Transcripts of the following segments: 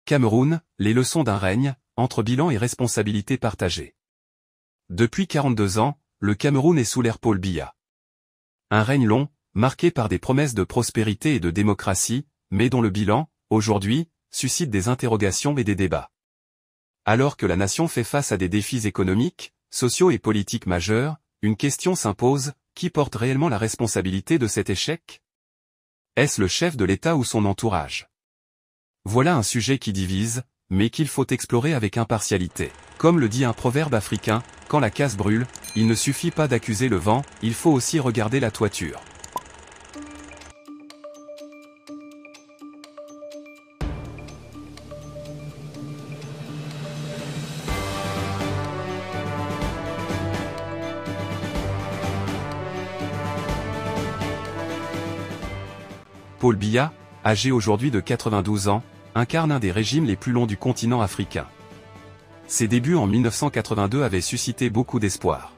Cameroun, les leçons d'un règne, entre bilan et responsabilité partagée. Depuis 42 ans, le Cameroun est sous l'ère Paul Biya. Un règne long, marqué par des promesses de prospérité et de démocratie, mais dont le bilan, aujourd'hui, suscite des interrogations et des débats. Alors que la nation fait face à des défis économiques, sociaux et politiques majeurs, une question s'impose, qui porte réellement la responsabilité de cet échec? Est-ce le chef de l'État ou son entourage? Voilà un sujet qui divise, mais qu'il faut explorer avec impartialité. Comme le dit un proverbe africain, quand la casse brûle, il ne suffit pas d'accuser le vent, il faut aussi regarder la toiture. Paul Biya, âgé aujourd'hui de 92 ans, incarne un des régimes les plus longs du continent africain. Ses débuts en 1982 avaient suscité beaucoup d'espoir.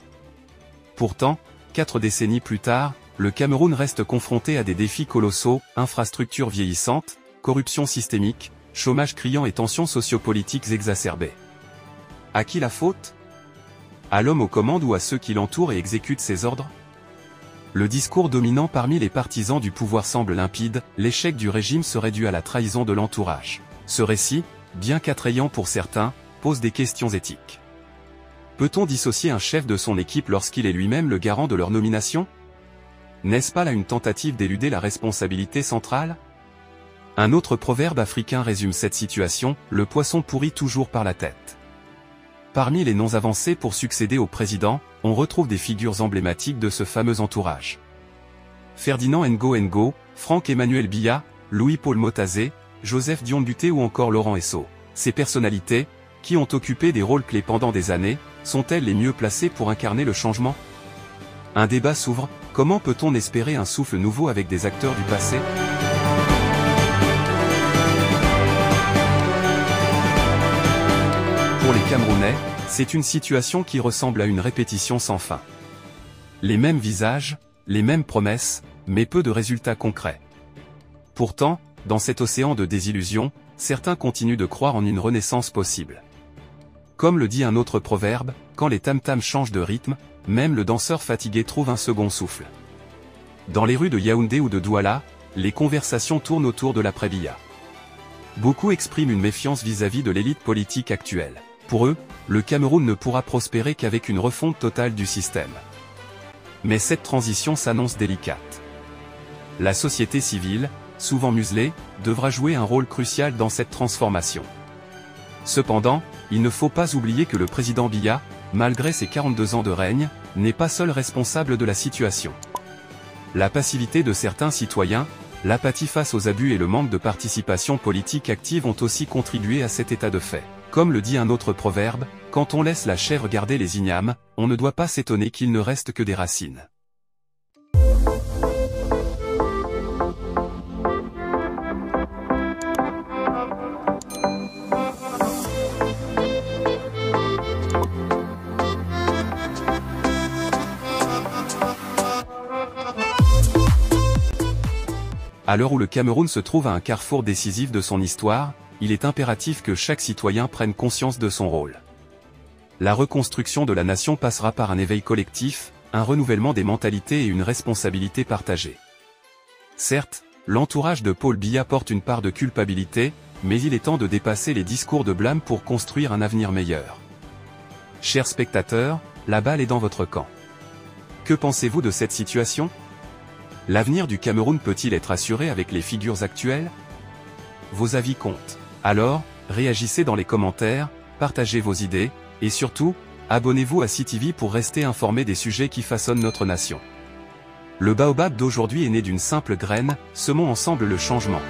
Pourtant, 4 décennies plus tard, le Cameroun reste confronté à des défis colossaux, infrastructures vieillissantes, corruption systémique, chômage criant et tensions sociopolitiques exacerbées. À qui la faute? À l'homme aux commandes ou à ceux qui l'entourent et exécutent ses ordres? Le discours dominant parmi les partisans du pouvoir semble limpide, l'échec du régime serait dû à la trahison de l'entourage. Ce récit, bien qu'attrayant pour certains, pose des questions éthiques. Peut-on dissocier un chef de son équipe lorsqu'il est lui-même le garant de leur nomination? N'est-ce pas là une tentative d'éluder la responsabilité centrale? Un autre proverbe africain résume cette situation, le poisson pourrit toujours par la tête. Parmi les noms avancés pour succéder au président, on retrouve des figures emblématiques de ce fameux entourage. Ferdinand Ngo, Franck-Emmanuel Biya, Louis-Paul Motazé, Joseph Dion Butté ou encore Laurent Esso. Ces personnalités, qui ont occupé des rôles clés pendant des années, sont-elles les mieux placées pour incarner le changement? Un débat s'ouvre, comment peut-on espérer un souffle nouveau avec des acteurs du passé? Pour les Camerounais, c'est une situation qui ressemble à une répétition sans fin. Les mêmes visages, les mêmes promesses, mais peu de résultats concrets. Pourtant, dans cet océan de désillusions, certains continuent de croire en une renaissance possible. Comme le dit un autre proverbe, quand les tam-tams changent de rythme, même le danseur fatigué trouve un second souffle. Dans les rues de Yaoundé ou de Douala, les conversations tournent autour de l'après-Biya. Beaucoup expriment une méfiance vis-à-vis de l'élite politique actuelle. Pour eux, le Cameroun ne pourra prospérer qu'avec une refonte totale du système. Mais cette transition s'annonce délicate. La société civile, souvent muselée, devra jouer un rôle crucial dans cette transformation. Cependant, il ne faut pas oublier que le président Biya, malgré ses 42 ans de règne, n'est pas seul responsable de la situation. La passivité de certains citoyens, l'apathie face aux abus et le manque de participation politique active ont aussi contribué à cet état de fait. Comme le dit un autre proverbe, quand on laisse la chair regarder les ignames, on ne doit pas s'étonner qu'il ne reste que des racines. À l'heure où le Cameroun se trouve à un carrefour décisif de son histoire, il est impératif que chaque citoyen prenne conscience de son rôle. La reconstruction de la nation passera par un éveil collectif, un renouvellement des mentalités et une responsabilité partagée. Certes, l'entourage de Paul Biya porte une part de culpabilité, mais il est temps de dépasser les discours de blâme pour construire un avenir meilleur. Chers spectateurs, la balle est dans votre camp. Que pensez-vous de cette situation? L'avenir du Cameroun peut-il être assuré avec les figures actuelles? Vos avis comptent. Alors, réagissez dans les commentaires, partagez vos idées, et surtout, abonnez-vous à CTV pour rester informé des sujets qui façonnent notre nation. Le baobab d'aujourd'hui est né d'une simple graine, semons ensemble le changement.